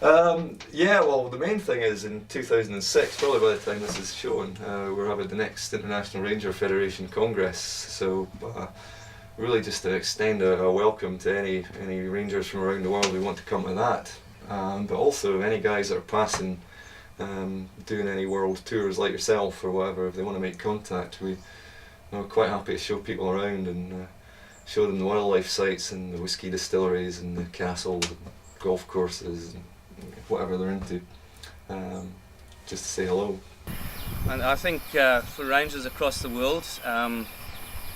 Yeah, well, the main thing is in 2006, probably by the time this is shown, we're having the next International Ranger Federation Congress. So, really just to extend a welcome to any rangers from around the world who want to come to that. But also any guys that are passing, doing any world tours like yourself or whatever, if they want to make contact, we're quite happy to show people around and show them the wildlife sites and the whiskey distilleries and the castles and golf courses and whatever they're into, just to say hello. And I think for rangers across the world,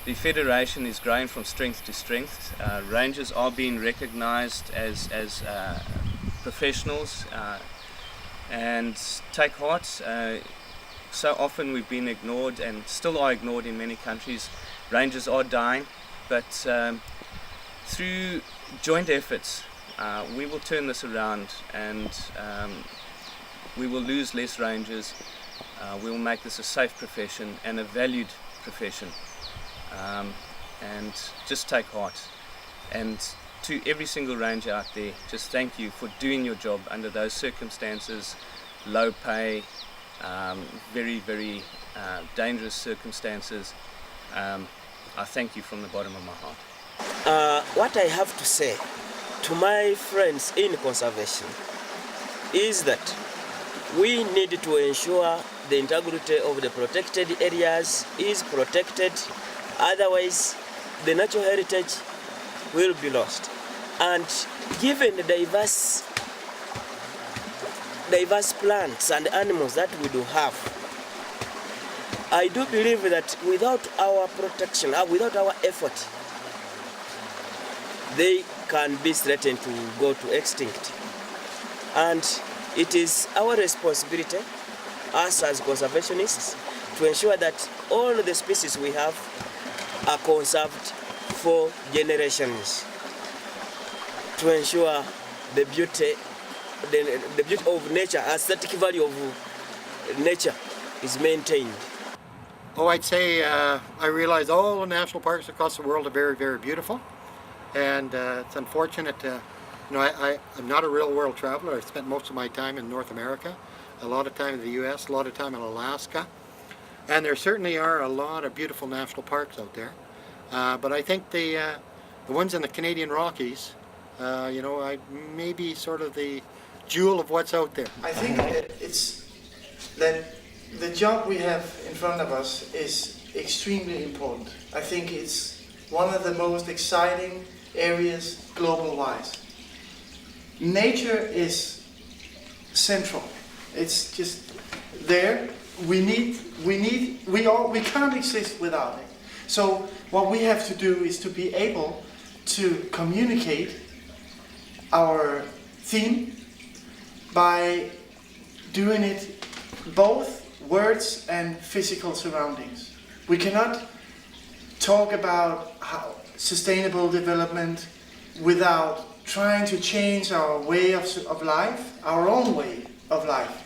the Federation is growing from strength to strength. Rangers are being recognised as professionals, and take heart. So often we've been ignored and still are ignored in many countries. Rangers are dying, but through joint efforts we will turn this around, and we will lose less rangers. We will make this a safe profession and a valued profession. And just take heart. And to every single ranger out there, just thank you for doing your job under those circumstances, low pay, very, very dangerous circumstances. I thank you from the bottom of my heart. What I have to say to my friends in conservation is that we need to ensure the integrity of the protected areas is protected. Otherwise, the natural heritage will be lost. And given the diverse plants and animals that we do have, I do believe that without our protection, without our effort, they can be threatened to go to extinct. And it is our responsibility, us as conservationists, to ensure that all the species we have are conserved for generations, to ensure the beauty of nature, aesthetic value of nature is maintained. Oh, I'd say I realize all the national parks across the world are very, very beautiful, and it's unfortunate. I'm not a real world traveler. I've spent most of my time in North America, a lot of time in the U.S., a lot of time in Alaska. And there certainly are a lot of beautiful national parks out there, but I think the ones in the Canadian Rockies, may be sort of the jewel of what's out there. I think it's that the job we have in front of us is extremely important. I think it's one of the most exciting areas global-wise. Nature is central. It's just there. We can't exist without it. So what we have to do is to be able to communicate our theme by doing it both words and physical surroundings. We cannot talk about how sustainable development without trying to change our way of life, our own way of life.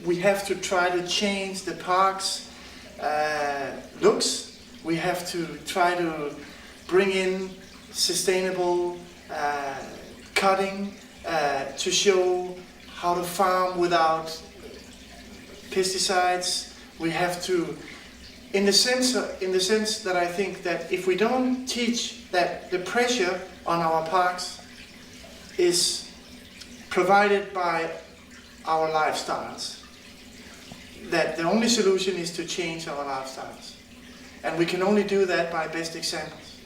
We have to try to change the park's looks. We have to try to bring in sustainable cutting to show how to farm without pesticides. We have to, in the sense that I think that if we don't teach that the pressure on our parks is provided by our lifestyles, that the only solution is to change our lifestyles. And we can only do that by best examples.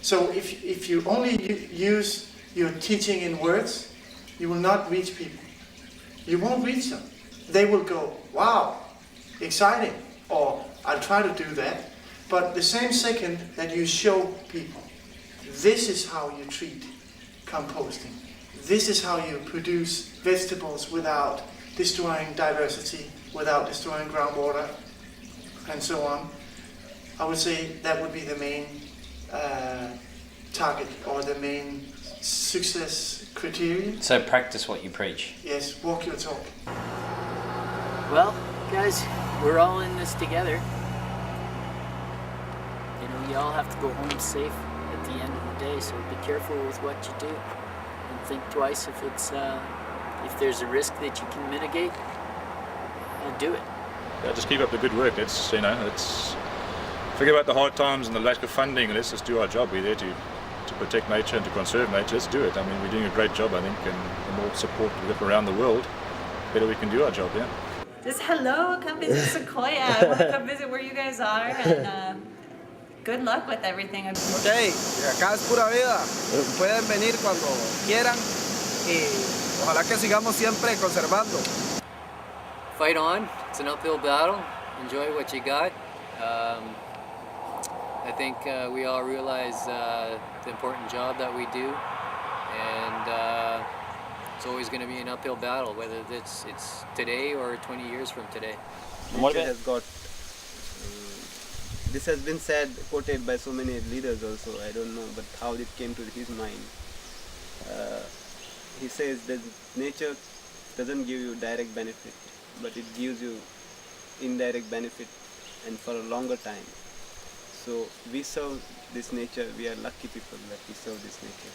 So if you only use your teaching in words, you will not reach people. You won't reach them. They will go, wow, exciting, or I'll try to do that. But the same second that you show people, this is how you treat composting. This is how you produce vegetables without destroying diversity, without destroying groundwater, and so on. I would say that would be the main target, or the main success criterion. So practice what you preach. Yes, walk your talk. Well, guys, we're all in this together. You all have to go home safe at the end of the day, so be careful with what you do. And think twice if it's if there's a risk that you can mitigate, you'll do it. Yeah, just keep up the good work. Let's forget about the hard times and the lack of funding. Let's just do our job. We're there to protect nature and to conserve nature. Let's do it. I mean, we're doing a great job, I think, and the more support we get around the world, the better we can do our job, yeah. Just hello, come visit Sequoia. I want to come visit where you guys are, and good luck with everything. Ok, acá es pura vida. Pueden venir cuando quieran y ojalá que sigamos siempre conservando. Fight on. It's an uphill battle. Enjoy what you got. I think we all realize the important job that we do, and it's always going to be an uphill battle, whether it's today or 20 years from today. Nature has got, this has been said, quoted by so many leaders also, I don't know, but how it came to his mind. He says that nature doesn't give you direct benefit, but it gives you indirect benefit, and for a longer time. So we serve this nature, we are lucky people that we serve this nature.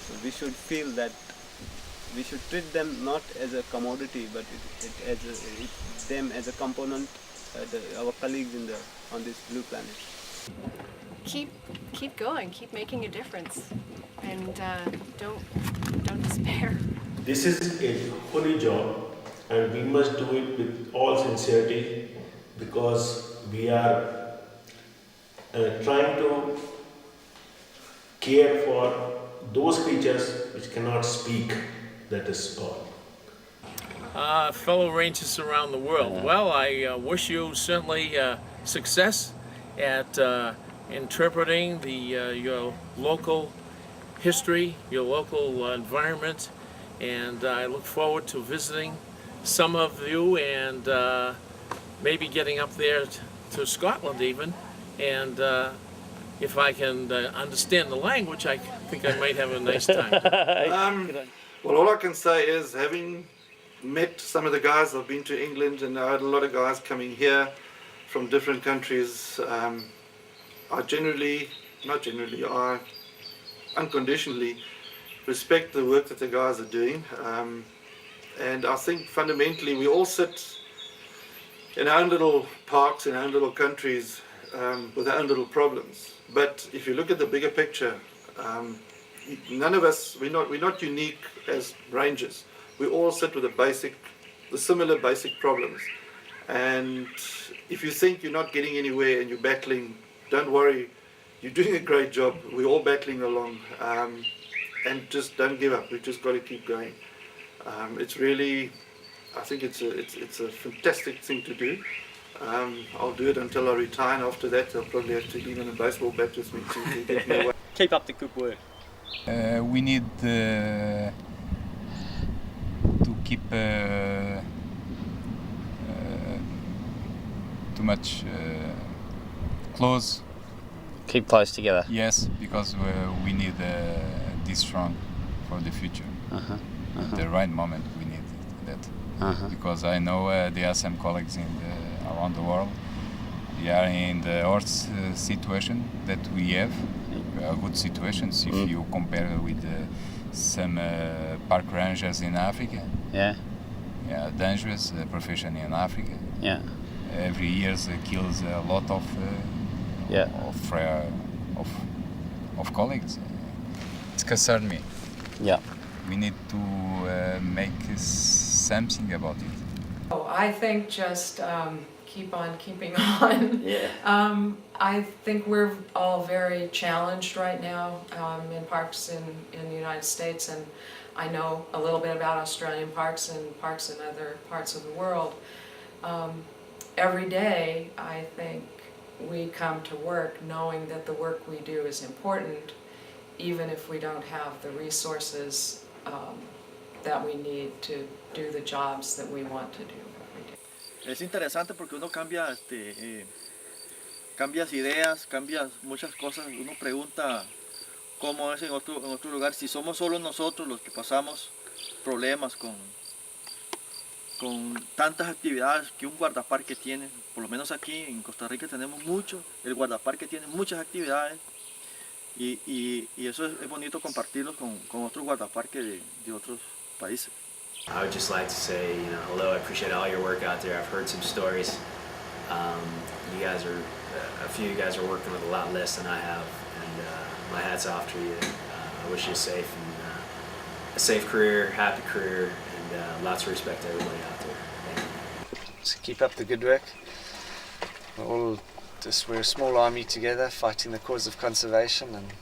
So we should feel that we should treat them not as a commodity, but them as a component, our colleagues on this blue planet. Keep going, keep making a difference, and don't despair. This is a holy job, and we must do it with all sincerity, because we are trying to care for those creatures which cannot speak, that is all. Fellow rangers around the world, well, I wish you certainly success at interpreting your local history, your local environment, and I look forward to visiting some of you and maybe getting up there to Scotland even, and if I can understand the language, I think I might have a nice time. Well, all I can say is, having met some of the guys, I've been to England and I had a lot of guys coming here from different countries. I unconditionally respect the work that the guys are doing. And I think fundamentally we all sit in our own little parks, in our own little countries, with our own little problems. But if you look at the bigger picture, none of us, we're not unique as rangers. We all sit with the similar basic problems. And if you think you're not getting anywhere and you're battling, don't worry, you're doing a great job. We're all battling along, and just don't give up. We've just got to keep going. It's really, I think it's a fantastic thing to do. I'll do it until I retire, and after that I'll probably have to leave on a baseball bat with me to get me away. Keep up the good work. We need to keep too much close. Keep close together. Yes, because we need this strong for the future. At the right moment, we need that. Because I know there are some colleagues around the world. They are in the worst situation that we have. Good situations if you compare with some park rangers in Africa. Yeah. Yeah, dangerous profession in Africa. Yeah. Every year kills a lot of colleagues. It's concerned me. Yeah. We need to make something about it. Oh, I think just keep on keeping on. Yeah. I think we're all very challenged right now in parks in the United States, and I know a little bit about Australian parks and parks in other parts of the world. Every day, I think we come to work knowing that the work we do is important, even if we don't have the resources that we need to do the jobs that we want to do every day. Es interesante porque uno cambia, cambias ideas, cambias muchas cosas. Uno pregunta cómo es en otro lugar, si somos solo nosotros los que pasamos problemas con tantas actividades que un guardaparque tiene. Por lo menos aquí en Costa Rica tenemos mucho, el guardaparque tiene muchas actividades y eso es bonito compartirlos con otros guardaparques de otros países. I would just like to say, hello, I appreciate all your work out there. I've heard some stories. You guys are, a few of you guys are working with a lot less than I have, and my hat's off to you. I wish you a safe career, happy career, and lots of respect to everybody out there. Thank you. Just keep up the good work. We're a small army together fighting the cause of conservation, and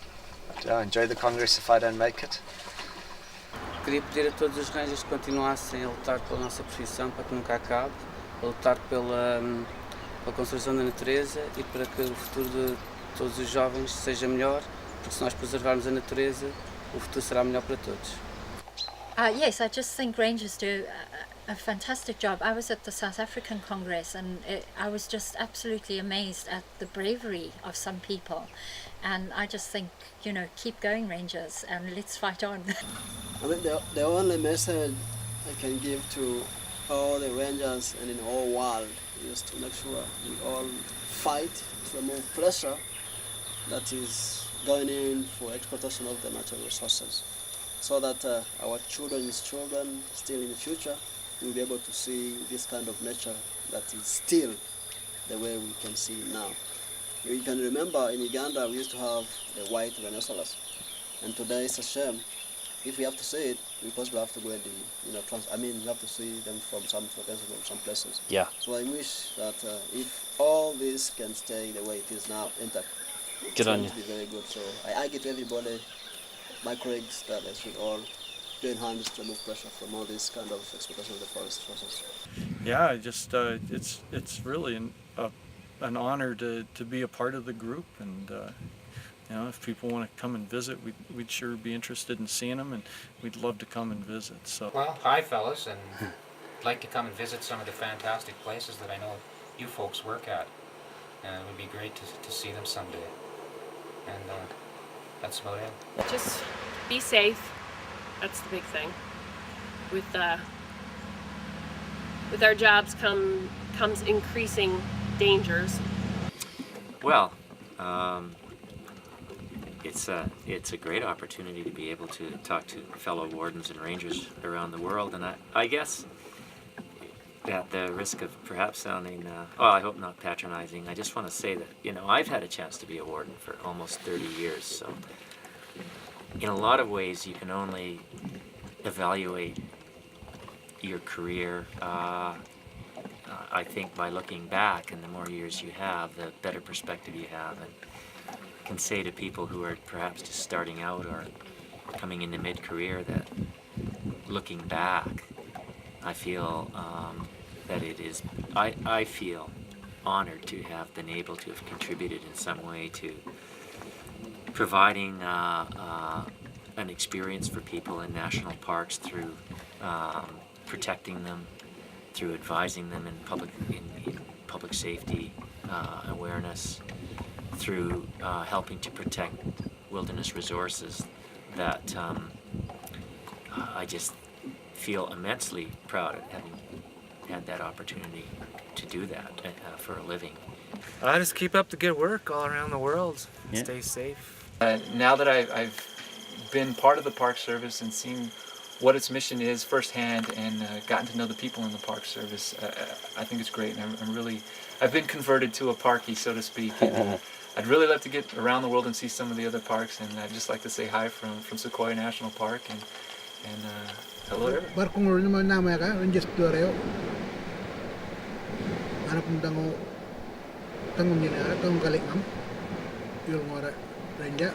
enjoy the Congress if I don't make it. Queria pedir a todos os rangers que continuassem a lutar pela nossa profissão para que nunca acabe, a lutar pela conservação da natureza e para que o futuro de todos os jovens seja melhor, porque se nós preservarmos a natureza, o futuro será melhor para todos. Yes, I just think Rangers do a fantastic job. I was at the South African Congress, and I was just absolutely amazed at the bravery of some people. And I just think, keep going, Rangers, and let's fight on. I think the only message I can give to all the Rangers and in the whole world is to make sure we all fight to remove pressure that is going in for exploitation of the natural resources, so that our children's children still in the future will be able to see this kind of nature that is still the way we can see it now. You can remember in Uganda we used to have the white rhinoceros, and today it's a shame if we have to see it, because we have to go in we have to see them from some places. Yeah. So I wish that if all this can stay the way it is now intact, Good on you. It would be very good. So I argue to everybody, my colleagues, that they should all join hands to remove pressure from all this kind of exploitation of the forest resources. Yeah, just it's really an honor to be a part of the group, and if people want to come and visit, we'd sure be interested in seeing them, and we'd love to come and visit. So. Well, hi fellas, and I'd like to come and visit some of the fantastic places that I know you folks work at, and it would be great to see them someday. And that's about it. Just be safe. That's the big thing. With our jobs comes increasing dangers. Well, it's a great opportunity to be able to talk to fellow wardens and rangers around the world, and I guess at the risk of perhaps sounding, I hope not patronizing, I just want to say that, I've had a chance to be a warden for almost 30 years, so in a lot of ways you can only evaluate your career, I think, by looking back, and the more years you have, the better perspective you have, and can say to people who are perhaps just starting out or coming into mid-career that looking back, I feel that it is, I feel honored to have been able to have contributed in some way to providing an experience for people in national parks through protecting them, through advising them in public safety awareness, through helping to protect wilderness resources that I just feel immensely proud of having had that opportunity to do that for a living. I just keep up the good work all around the world. Yeah. Stay safe. Now that I've been part of the Park Service and seen what its mission is firsthand, and gotten to know the people in the Park Service, I think it's great, and I've been converted to a parkie, so to speak. I'd really love to get around the world and see some of the other parks, and I'd just like to say hi from Sequoia National Park, and hello everyone. Parkong naman nama ka, Rangers Doreo. Ano pun tango nila, tango kalingam. Yung mga ranger.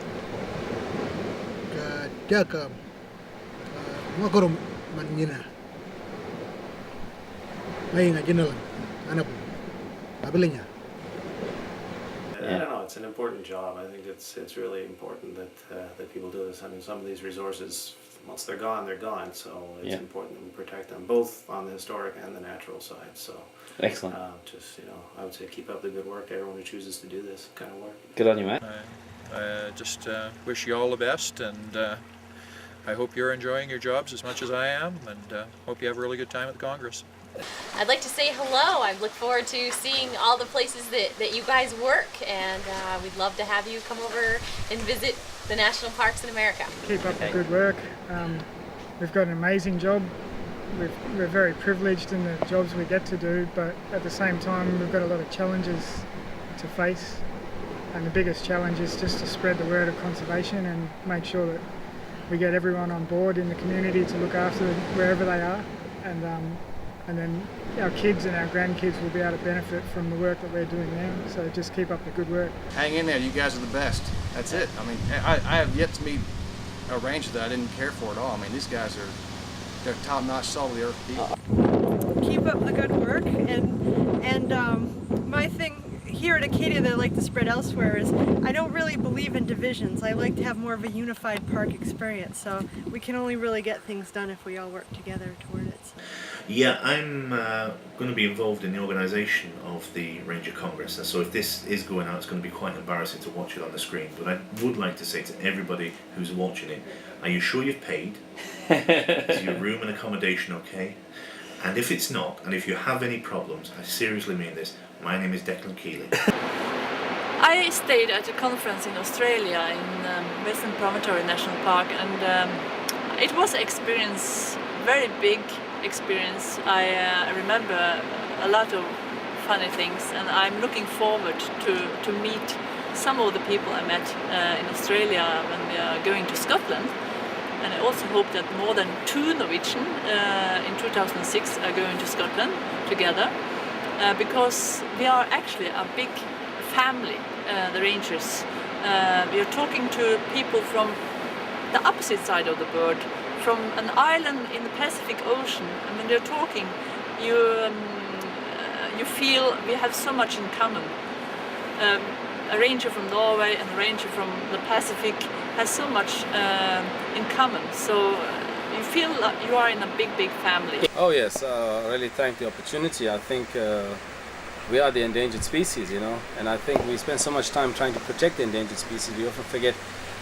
Ka jaga mga korom man nila. May nga jinalan. Ano po? Pabilinya. I don't know. It's an important job. I think it's really important that people do this. I mean, some of these resources, once they're gone, they're gone. So it's important that we protect them, both on the historic and the natural side. So excellent. I would say keep up the good work. Everyone who chooses to do this kind of work. Good on you, mate. I just wish you all the best, and I hope you're enjoying your jobs as much as I am, and hope you have a really good time at the Congress. I'd like to say hello. I look forward to seeing all the places that you guys work, and we'd love to have you come over and visit the national parks in America. Keep up the good work. we've got an amazing job. We're very privileged in the jobs we get to do, but at the same time we've got a lot of challenges to face, and the biggest challenge is just to spread the word of conservation and make sure that we get everyone on board in the community to look after them wherever they are, and then our kids and our grandkids will be able to benefit from the work that we're doing now. So just keep up the good work. Hang in there, you guys are the best. That's it. I mean, I have yet to meet a ranger that I didn't care for at all. I mean, these guys they're top-notch, salt-of-the-earth people. Keep up the good work, and my thing here at Acadia that I like to spread elsewhere is I don't really believe in divisions. I like to have more of a unified park experience, so we can only really get things done if we all work together toward it. So. Yeah, I'm going to be involved in the organisation of the Ranger Congress, and so if this is going out, it's going to be quite embarrassing to watch it on the screen. But I would like to say to everybody who's watching it, are you sure you've paid? Is your room and accommodation okay? And if it's not, and if you have any problems, I seriously mean this, my name is Declan Keeley. I stayed at a conference in Australia in Western Promontory National Park, and it was an experience, very big experience. I remember a lot of funny things, and I'm looking forward to meet some of the people I met in Australia when we are going to Scotland. And I also hope that more than 2 Norwegian in 2006 are going to Scotland together, because we are actually a big family, the Rangers. We are talking to people from the opposite side of the world, from an island in the Pacific Ocean. And when they're talking, you feel we have so much in common. A ranger from Norway and a ranger from the Pacific has so much in common. So you feel like you are in a big, big family. Oh yes, I really thank the opportunity. I think we are the endangered species, you know, and I think we spend so much time trying to protect the endangered species, we often forget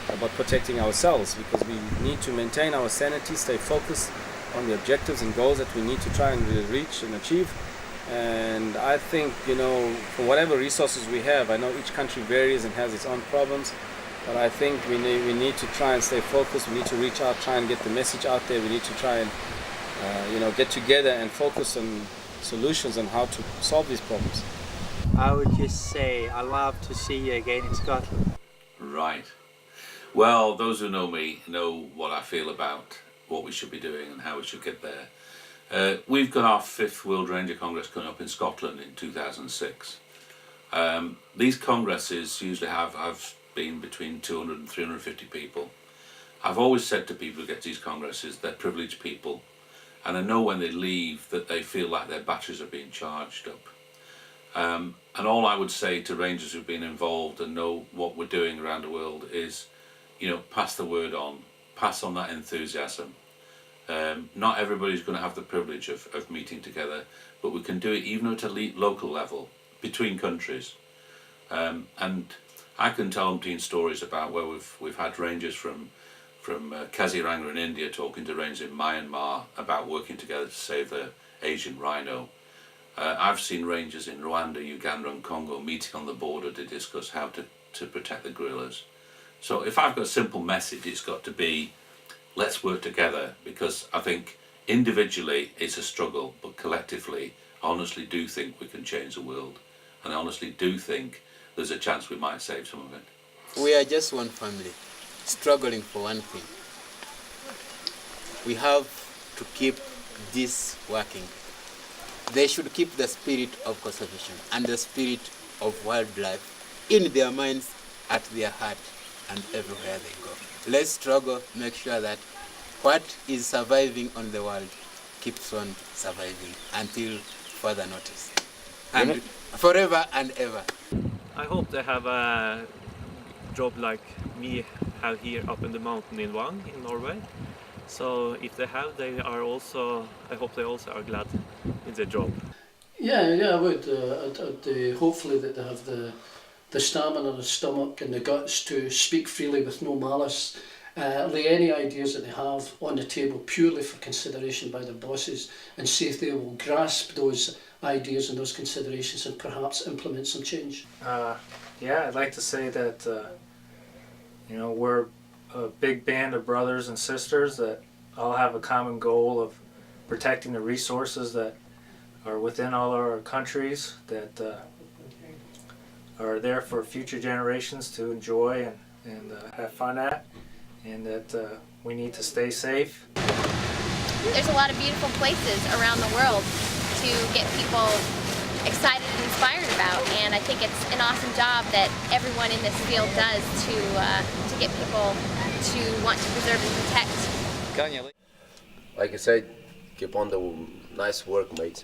about protecting ourselves, because we need to maintain our sanity, stay focused on the objectives and goals that we need to try and reach and achieve. And I think, you know, for whatever resources we have, I know each country varies and has its own problems, but I think we need to try and stay focused. We need to reach out, try and get the message out there. We need to try and you know, get together and focus on solutions on how to solve these problems. I would just say I love to see you again in Scotland. Right. Well, those who know me know what I feel about what we should be doing and how we should get there. We've got our 5th World Ranger Congress coming up in Scotland in 2006. These congresses usually have been between 200 and 350 people. I've always said to people who get to these congresses, they're privileged people, and I know when they leave that they feel like their batteries are being charged up. And all I would say to rangers who've been involved and know what we're doing around the world is, you know, pass the word on, pass on that enthusiasm. Not everybody's going to have the privilege of meeting together, but we can do it even at a local level, between countries. And I can tell umpteen stories about where we've had rangers from Kaziranga in India talking to rangers in Myanmar about working together to save the Asian rhino. I've seen rangers in Rwanda, Uganda and Congo meeting on the border to discuss how to protect the gorillas. So if I've got a simple message, it's got to be, let's work together, because I think individually it's a struggle, but collectively I honestly do think we can change the world, and I honestly do think there's a chance we might save some of it. We are just one family, struggling for one thing. We have to keep this working. They should keep the spirit of conservation and the spirit of wildlife in their minds, at their heart, and everywhere they go. Let's struggle, make sure that what is surviving on the world keeps on surviving until further notice, and forever and ever. I hope they have a job like me have here up in the mountain in Vang in Norway. So if they have, they are also, I hope they also are glad in their job. Yeah, I would. I'd hopefully that they have the stamina, the stomach and the guts to speak freely with no malice, lay any ideas that they have on the table purely for consideration by their bosses, and see if they will grasp those ideas and those considerations and perhaps implement some change. Yeah, I'd like to say that you know, we're a big band of brothers and sisters that all have a common goal of protecting the resources that are within all our countries, that are there for future generations to enjoy and have fun at, and that we need to stay safe. There's a lot of beautiful places around the world to get people excited and inspired about, and I think it's an awesome job that everyone in this field does to get people to want to preserve and protect. Like I said, keep on the nice work, mate.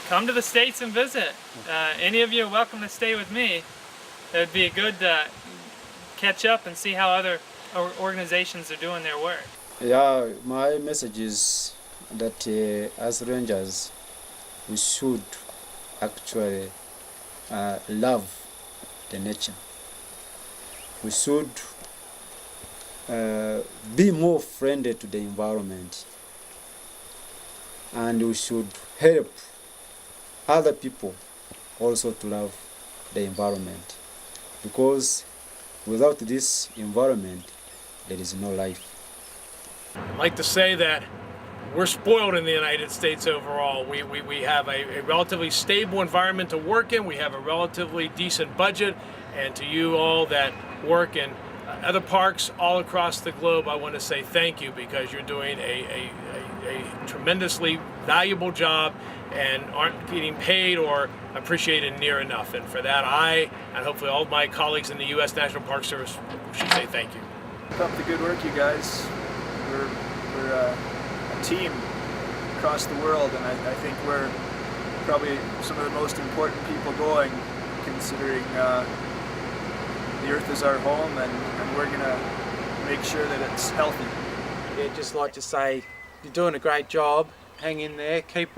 Come to the States and visit. Any of you are welcome to stay with me. It would be a good catch up and see how other organizations are doing their work. Yeah, my message is that as rangers, we should actually love the nature. We should be more friendly to the environment, and we should help other people also to love the environment, because without this environment there is no life. I'd like to say that we're spoiled in the United States overall. We have a relatively stable environment to work in. We have a relatively decent budget. And to you all that work in other parks all across the globe, I want to say thank you, because you're doing a tremendously valuable job and aren't getting paid or appreciated near enough. And for that, I, and hopefully all of my colleagues in the U.S. National Park Service, should say thank you. Keep up the good work, you guys. We're a team across the world, and I think we're probably some of the most important people going, considering the Earth is our home, and we're gonna make sure that it's healthy. Yeah, just like to say you're doing a great job. Hang in there, keep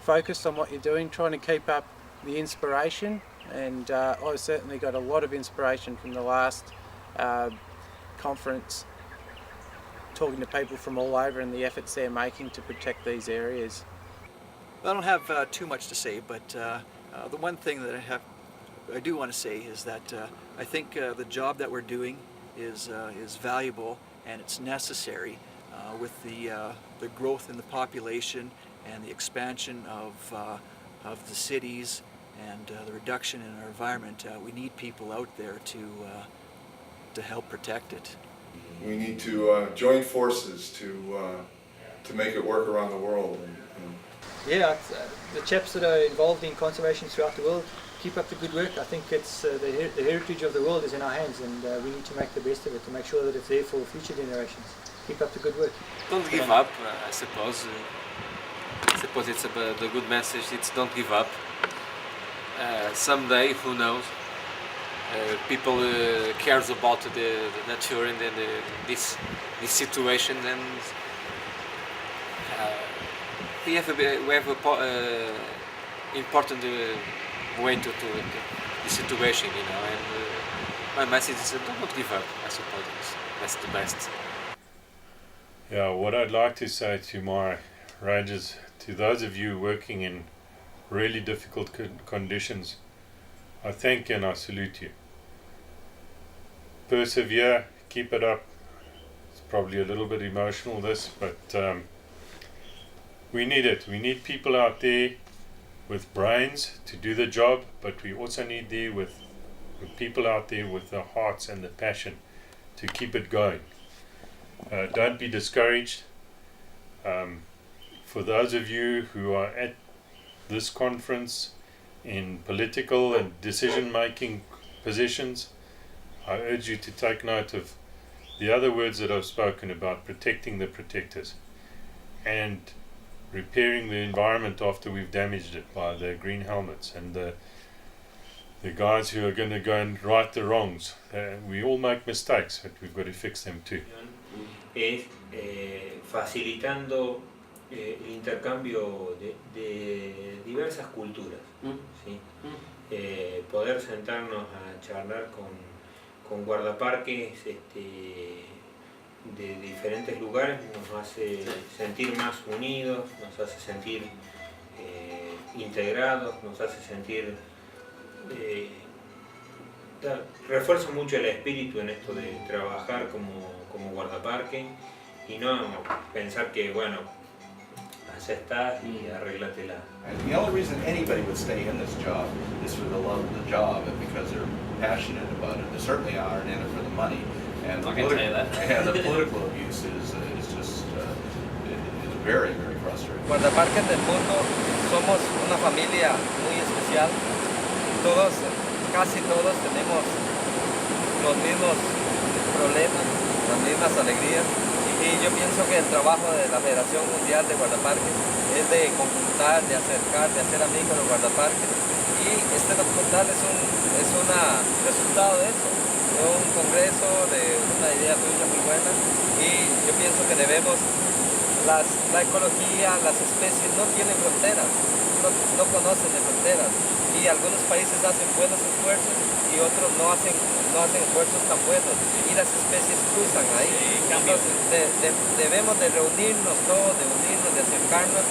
focused on what you're doing, trying to keep up the inspiration, and I've certainly got a lot of inspiration from the last conference, talking to people from all over and the efforts they're making to protect these areas. I don't have too much to say, but the one thing that I do want to say is that I think the job that we're doing is valuable and it's necessary with the growth in the population and the expansion of the cities and the reduction in our environment. We need people out there to help protect it. We need to join forces to make it work around the world. Yeah, the chaps that are involved in conservation throughout the world, keep up the good work. I think it's the heritage of the world is in our hands, and we need to make the best of it to make sure that it's there for future generations. Keep up the good work. Don't give up, I suppose. I suppose it's the good message. It's don't give up. Someday, who knows? People cares about the nature and this situation, and we have a important way to the situation, you know. And my message is don't give up. I suppose that's the best. Yeah, what I'd like to say to my rangers, to those of you working in really difficult conditions, I thank you and I salute you. Persevere, keep it up. It's probably a little bit emotional, this, but we need it. We need people out there with brains to do the job, but we also need with people out there with the hearts and the passion to keep it going. Don't be discouraged. For those of you who are at this conference in political and decision-making positions, I urge you to take note of the other words that I've spoken about, protecting the protectors and repairing the environment after we've damaged it by the green helmets and the guys who are going to go and right the wrongs. We all make mistakes, but we've got to fix them too. Es facilitando el intercambio de diversas culturas, ¿sí? Poder sentarnos a charlar con guardaparques de diferentes lugares nos hace sentir más unidos, nos hace sentir integrados, nos hace sentir refuerzo mucho el espíritu en esto de trabajar como guardaparque y no pensar que, bueno, así está y arréglatela. The only reason anybody would stay in this job is for the love of the job and because they're passionate about it. They certainly aren't in it for the money. And the, I can tell you that. and the political abuse is just is very, very frustrating. Guardaparques del mundo somos una familia muy especial. Todos, casi todos tenemos los mismos problemas, las mismas alegrías. Y yo pienso que el trabajo de la Federación Mundial de Guardaparques es de conjuntar, de acercar, de hacer amigos los guardaparques. Y este documental es un resultado de eso, de un congreso, de una idea tuya muy buena. Y yo pienso que debemos, la ecología, las especies no tienen fronteras, no conocen de fronteras. Y algunos países hacen buenos esfuerzos y otros no hacen esfuerzos tan buenos. Y las especies cruzan ahí. Entonces debemos de reunirnos todos, de acercarnos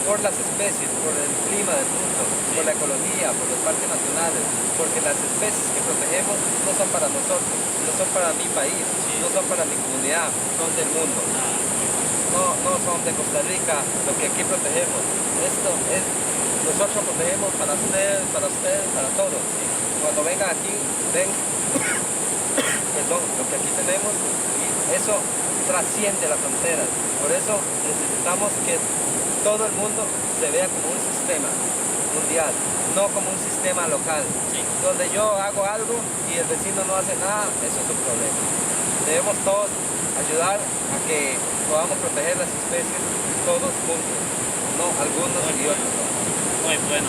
por las especies, por el clima del mundo, por la ecología, por los parques nacionales, porque las especies que protegemos no son para nosotros, no son para mi país, no son para mi comunidad, son del mundo. No son de Costa Rica, lo que aquí protegemos. Nosotros protegemos para ustedes, para todos. Cuando vengan aquí, ven perdón, lo que aquí tenemos, y eso trasciende las fronteras. Por eso necesitamos que todo el mundo se vea como un sistema mundial, no como un sistema local. Donde yo hago algo y el vecino no hace nada, eso es un problema. Debemos todos ayudar a que podamos proteger las especies todos juntos, no algunos y otros no. Muy bueno.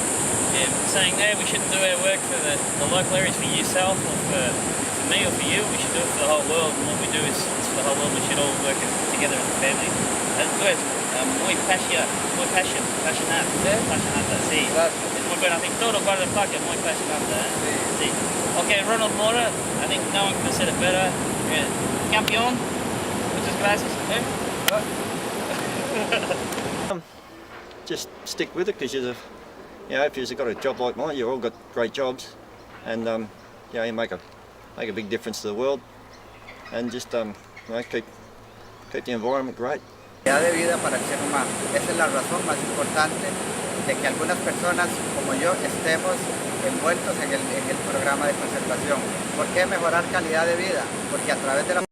Yeah, saying there we shouldn't do our work for the local areas for yourself or for me or for you, we should do it for the whole world, and what we do is for the whole world. We should all work together as a family. Tú eres muy apasionado, sí. Es muy bueno, I think todo guardaparque es muy apasionado, sí. Okay, Ronald Mora, I think no one could have said it better. Campeón, muchas gracias. Just stick with it because if you've got a job like mine, you've all got great jobs, and you make a big difference to the world, and just keep the environment great. Calidad de vida para el ser humano. Esa es la razón más importante de que algunas personas como yo estemos envueltos en el programa de conservación. ¿Por qué mejorar calidad de vida? Porque a través de la